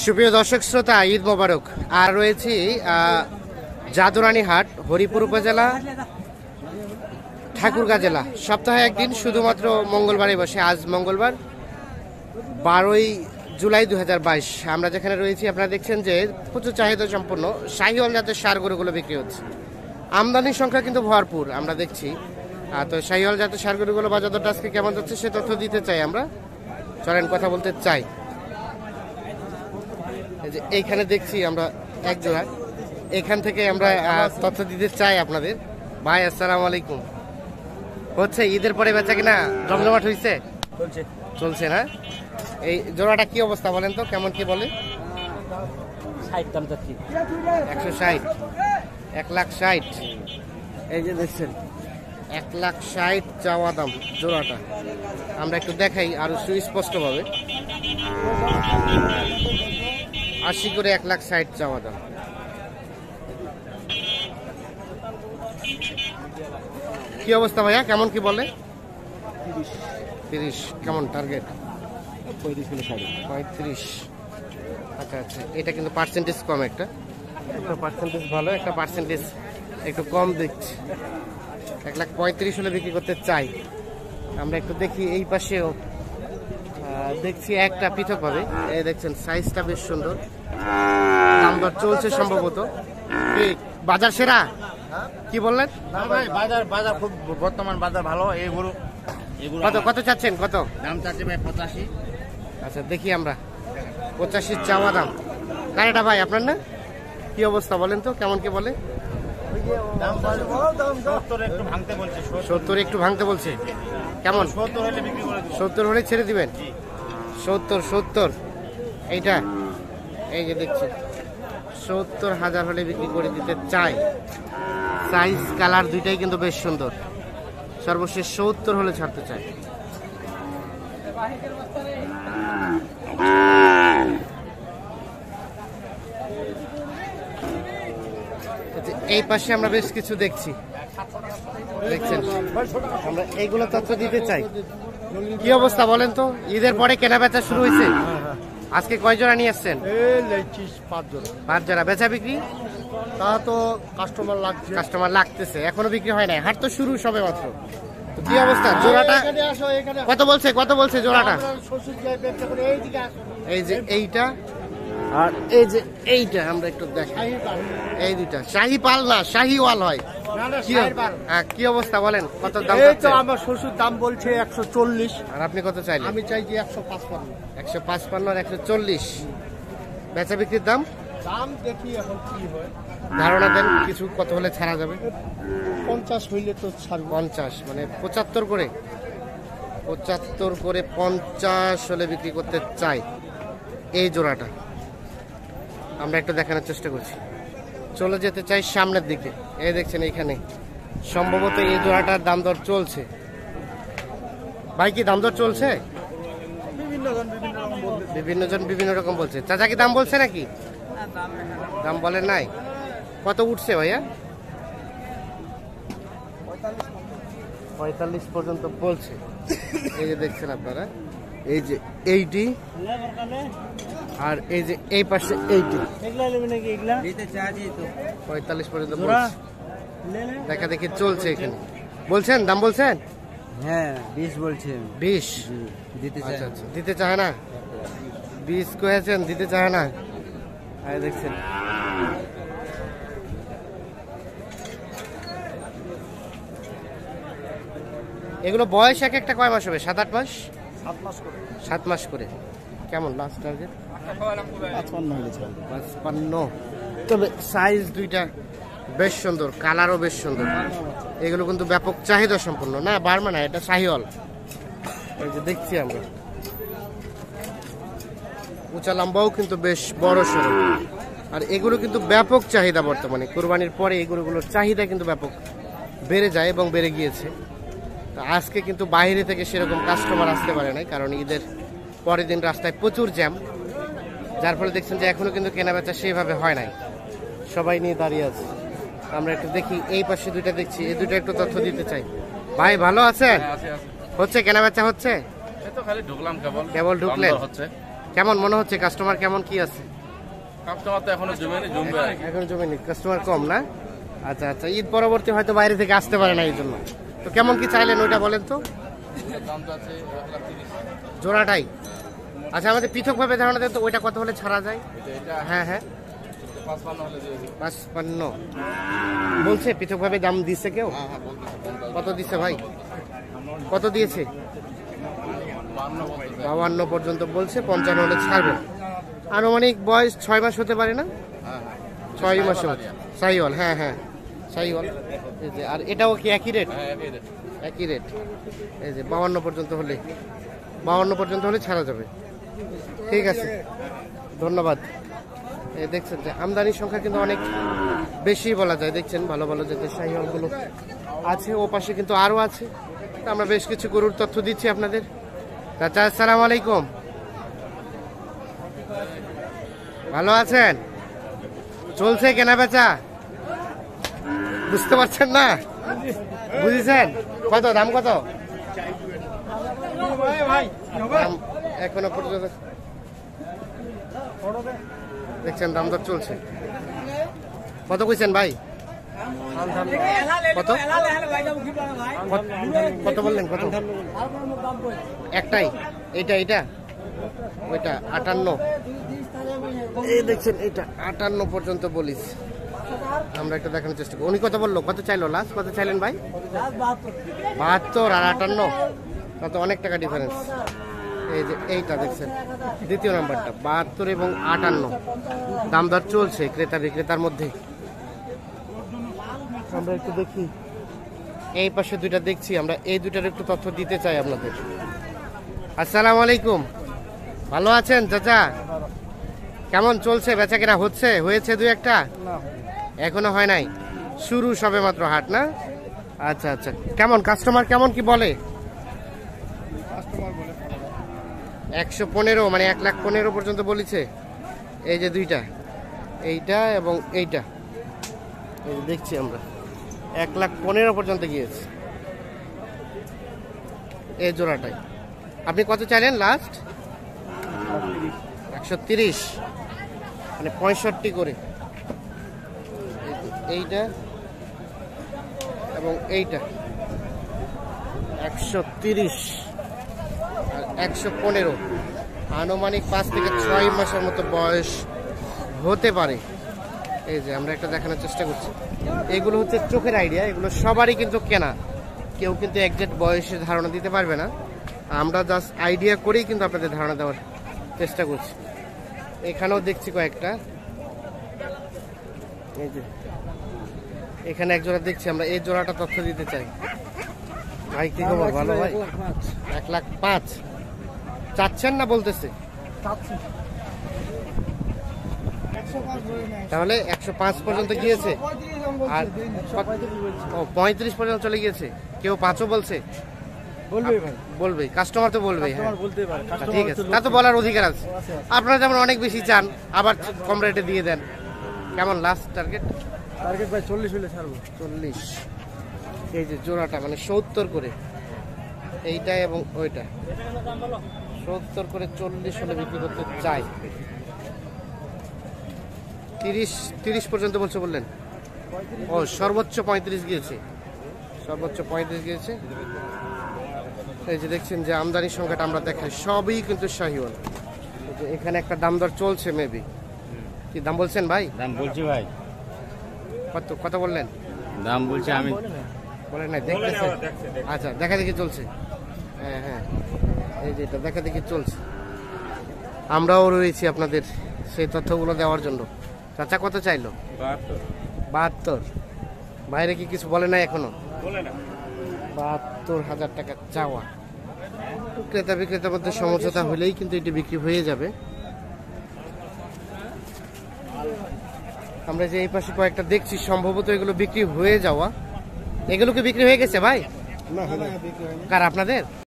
সুপ্রিয় দর্শক শ্রোতা, ঈদ মোবারক। আর রয়েছি জাদুরানী হাট, হরিপুর উপজেলা, ঠাকুরগাঁ জেলা। সপ্তাহে একদিন, শুধুমাত্র মঙ্গলবারে বসে। আজ মঙ্গলবার 12ই জুলাই 2022। আমরা যেখানে রয়েছি আপনারা দেখছেন যে প্রচুর চাহিদা সম্পন্ন শাহিওয়াল জাতের ষাঁড় গরুগুলো বিক্রি হচ্ছে। আমদানির সংখ্যা কিন্তু ভরপুর আমরা দেখছি। তো শাহিওয়াল জাতের ষাঁড় গরুগুলো বাজার দরটা আজকে কেমন যাচ্ছে সে তথ্য দিতে চাই আমরা। চলেন কথা বলতে চাই। এইখানে দেখছি আমরা এক জোড়া, এখান থেকে আমরা তথ্য দিতে চাই আপনাদের। ভাই আসসালামু আলাইকুম। হচ্ছে ঈদের পরে বেচা কিনা জমজমাট হয়েছে? চলছে না? এই জোড়াটা কি অবস্থা বলেন তো, কেমন কি বলে? 160, 1,60,000। এই যে দেখছেন 1,60,000 চাওয়া দাম জোড়াটা। আমরা একটু দেখাই আরো সুস্পষ্ট ভাবে। 80 করে 1,60,000 চাওয়া দাম। কি অবস্থা ভাইয়া, কেমন কি বলে? 30। কেমন টার্গেট? 35। আচ্ছা আচ্ছা, এটা কিন্তু পার্সেন্টেজ কম। একটা পার্সেন্টেজ ভালো, একটা পার্সেন্টেজ একটু কম দেখছি। 1,35,000 হলে বিক্রি করতে চাই। আমরা একটু দেখি এই পাশেও দেখছি একটা পৃথক ভাবে। এই দেখছেন সাইজটা বেশ সুন্দর, দাম দর চলছে সম্ভবত। বাজার সেরা কি বললেন? বাজার খুব বর্তমান বাজার ভালো। এই গরু কত কত চাচ্ছেন? কত দাম চাচ্ছে ভাই? 85। আচ্ছা দেখি আমরা। 85 চাওয়া দাম। গাড়িটা ভাই আপনার না? কি অবস্থা বলেন তো, কেমন কি বলে? 70 একটু ভাঙতে বলছে। 70 একটু ভাঙতে বলছে। কেমন? 70 হলে বিক্রি করে দেব। 70 হলে ছেড়ে দিবেন? 70। এইটা এই যে দেখছি 70,000 হলে বিক্রি করে দিতে চাই। সাইজ কালার দুইটাই কিন্তু বেশ সুন্দর। সর্বশেষ 70 হলে ছাড়তে চাই। এই পাশে আমরা বেশ কিছু দেখছি, দেখছেন। আমরা এইগুলো তথ্য দিতে চাই। কি অবস্থা বলেন তো, ঈদের পরে কেনা বেচা শুরু হয়েছে? আজকে কয় জোড়া নিয়ে আসছেন? 5 জোড়া। বেচা বিক্রি তা তো কাস্টমার লাগতেছে, এখনো বিক্রি হয় নাই। হাট তো শুরু সবে মাত্র। কি অবস্থা জোড়াটা? কত বলছে জোড়াটা? এই যে এইটা আর এই যে এইটা আমরা একটু দেখাই। এই দুইটা শাহি পাল না, শাহিওয়াল হয়। কি অবস্থা বলেন, কত দাম? আমার শ্বশুর দাম বলছে 140। আর আপনি কত চাইলেন? আমি চাইছি 155। 155 আর 140। বেচা বিক্রির দাম দেখি এখন কি হয়। ধারণা দেন কিছু, কত হলে ছাড়া যাবে? 50 হইলে তো ছাড়ব। 50 মানে 75 করে। 75 করে 50 হলে বিক্রি করতে চাই এই জোড়াটা। আমরা একটু দেখানোর চেষ্টা করছি। চলে যেতে চাই সামনের দিকে। এই দেখছেন এইখানে সম্ভবত এই জোড়াটার দাম দর চলছে। ভাই কি দাম দর চলছে? বিভিন্ন জন বিভিন্ন রকম বলছে। চাচা কি দাম বলছে নাকি? দাম বলেন নাই। কত উঠছে ভাইয়া? 45 পর্যন্ত বলছে। এই যে দেখছেন আপনারা, এই যে 80 আর এই যে এই পাশে 80। 45 পর্যন্ত বলছে। দেখা দেখি চলছে এখানে। বলছেন দাম বলছেন? হ্যাঁ 20 বলছেন। 20 দিতে চাই। আচ্ছা আচ্ছা, দিতে চায় না। 20 কয়েছেন, দিতে চায় না। এই দেখছেন এগুলো বয়স এক একটা কয় মাস হবে? 7-8 মাস? 7 মাস করে। কেমন লাস্ট টার্গেট? 55। তবে সাইজ দুইটা বেশ সুন্দর, কালারও বেশ সুন্দর। এগুলো কিন্তু ব্যাপক চাহিদা সম্পন্ন না, বার্মা না, এটা শাহিওয়াল। এই যে দেখছি আমরা, উঁচা লম্বাও কিন্তু বেশ বড় সড়ো। আর এগুলো কিন্তু ব্যাপক চাহিদা বর্তমানে। কুরবানির পরে এগুলোর চাহিদা কিন্তু ব্যাপক বেড়ে যায় এবং বেড়ে গিয়েছে। তো আজকে কিন্তু বাইরে থেকে সেরকম কাস্টমার আসতে পারে নাই, কারণ ঈদের পরের দিন রাস্তায় প্রচুর জ্যাম, যার ফলে দেখছেন যে এখনো কিন্তু কেনাবেচা সেভাবে হয় নাই, সবাই নিয়ে দাঁড়িয়ে আছে। আমরা একটু দেখি এই পাশে দুইটা দেখছি, এই দুটো একটু তথ্য দিতে চাই। ভাই ভালো আছেন? হচ্ছে কেনাবেচা হচ্ছে? তো খালি ঢুকলাম কেবল কেবল ঢুকলেন? দাম দর হচ্ছে। কেমন মনে হচ্ছে কাস্টমার কেমন কি আছে? কাস্টমার তো এখনো জমেনি, জমবে আর কি। এখন জমিনি কাস্টমার কম না? আচ্ছা আচ্ছা, ঈদ পরবর্তী হয়তো বাইরে থেকে আসতে পারে না এই জন্য। তো কেমন কি চাইলেন ওইটা বলেন তো? দাম তো আছে 1,30,000। জোড়াটাই? আচ্ছা, আমাদের পৃথকভাবে ধারণা দেন তো ওইটা কত হলে ছাড়া যায়? এটা হ্যাঁ হ্যাঁ, 55 হলে দিয়ে দিই। 55 বলছে। পৃথকভাবে দাম দিচ্ছে কেউ? হ্যাঁ হ্যাঁ, বলতেছে। কত দিচ্ছে ভাই? কত দিয়েছে? 52 পর্যন্ত বলছে, 55 হলে ছাড়বে। আনুমানিক বয়স 6 মাস হতে পারে না? হ্যাঁ হ্যাঁ 6 মাস সাইওয়াল, হ্যাঁ হ্যাঁ সাইওয়াল। এই যে, আর এটাও কি একই রেট? হ্যাঁ একই রেট। একই রেট। এই যে 52 পর্যন্ত হলে, 52 পর্যন্ত হলে ছাড়া যাবে। ঠিক আছে, ধন্যবাদ। এই দেখছেন যে আমদানির সংখ্যা কিন্তু অনেক বেশি বলা যায়। দেখছেন ভালো ভালো যে শাহিওয়ালগুলো আছে, ও পাশে কিন্তু আরও আছে। তো আমরা বেশ কিছু গরুর তথ্য দিচ্ছি আপনাদের। চাচা আসসালামু আলাইকুম, ভালো আছেন? চলছে কেনা বেচা? বুঝতে পারছেন না? বুঝেছেন? কত দাম? কত দাম এখনো পর্যন্ত দেখছেন দাম দর চলছে? কত কইছেন ভাই? কত কত বললেন? কত? একটাই? এইটা এইটা ওইটা 58? এই দেখছেন এটা 58 পর্যন্ত বলিস। আমরা একটা দেখানোর চেষ্টা করি। উনি কত বললো? কত চাইলো লাস্ট? কত চাইলেন ভাই? 72 আর 58, কত অনেক টাকা ডিফারেন্স। এই যে এইটা দেখছেন দ্বিতীয় নাম্বারটা 72 এবং 58 দাম দর চলছে ক্রেতা বিক্রেতার মধ্যে। আমরা একটু দেখি, এই পাশে দুইটা দেখছি আমরা, এই দুইটার একটু তথ্য দিতে চাই আপনাদের। আসসালামু আলাইকুম, ভালো আছেন চাচা? কেমন চলছে বেচা কেনা? হয়েছে দুই একটা? এখনো হয় নাই, শুরু সবে মাত্র হাট না? আচ্ছা আচ্ছা, কেমন কাস্টমার কেমন কি বলে? 115, মানে 1,15,000 পর্যন্ত বলেছে। এই যে দুইটা, এইটা এবং এইটা, এই যে দেখছি আমরা 1,15,000 পর্যন্ত গিয়েছে এই জোড়াটাই। আপনি কত চাইলেন লাস্ট? 130, মানে 65 করে। এইটা এবং এইটা 130 আর 115, আনুমানিক 5 থেকে 6 মাসের মতো বয়স হতে পারে। এই যে আমরা একটা দেখানোর চেষ্টা করছি। এগুলো হচ্ছে চোখের আইডিয়া, এগুলো সবারই কিন্তু কেনা, কেউ কিন্তু একজ্যাক্ট বয়সের ধারণা দিতে পারবে না। আমরা জাস্ট আইডিয়া করেই কিন্তু আপনাদের ধারণা দেওয়ার চেষ্টা করছি। এখানেও দেখছি কয়েকটা, এই যে এখানে এক জোড়া দেখছি আমরা, এই জোড়াটা তথ্য দিতে চাই। ভাই কি খবর? ভালো ভাই? 1,05,000 চাচ্ছেন না বলতেছে? তাহলে 105 পর্যন্ত গিয়েছে, আর 35 পর্যন্ত চলে গিয়েছে। কেউ 5ও বলছে? বলবে, কাস্টমার তো বলবে। ঠিক আছে, তা তো বলার অধিকার আছে। আপনারা যেমন অনেক বেশি চান, আবার কম রেটে দিয়ে দেন। কেমন লাস্ট টার্গেট? ভাই 40 হলে ছাড়বো। 40। এই যে জোড়াটা মানে 70 করে, এইটা এবং ওইটা 70 করে, 40 হলে বিক্রি করতে চাই। 30 পর্যন্ত বলছে বললেন? ও সর্বোচ্চ 35 গিয়েছে, সর্বোচ্চ 35 গিয়েছে। এই যে দেখছেন যে আমদানির সংখ্যাটা আমরা দেখাই, সবই কিন্তু শাহিওয়াল। এখানে একটা দাম দর চলছে, মেবি কি দাম বলছেন ভাই? দাম বলছি ভাই। কত কত বললেন? দাম বলছি আমি, বলেন না, দেখতেছেন? আচ্ছা, দেখা দেখি চলছে। হ্যাঁ হ্যাঁ, এই যে এটা দেখা দেখি চলছে। আমরাও রয়েছি আপনাদের সেই তথ্যগুলো দেওয়ার জন্য। চাচা কত চাইলো? 72। বাইরে কি কিছু বলে না এখনো? 72,000 টাকা চাওয়া। ক্রেতা বিক্রেতার মধ্যে সমঝোতা হলেই কিন্তু এটি বিক্রি হয়ে যাবে। আমরা যে এই পাশে কয়েকটা দেখছি, সম্ভবত এগুলো বিক্রি হয়ে যাওয়া। এগুলো কি বিক্রি হয়ে গেছে ভাই? কার আপনাদের?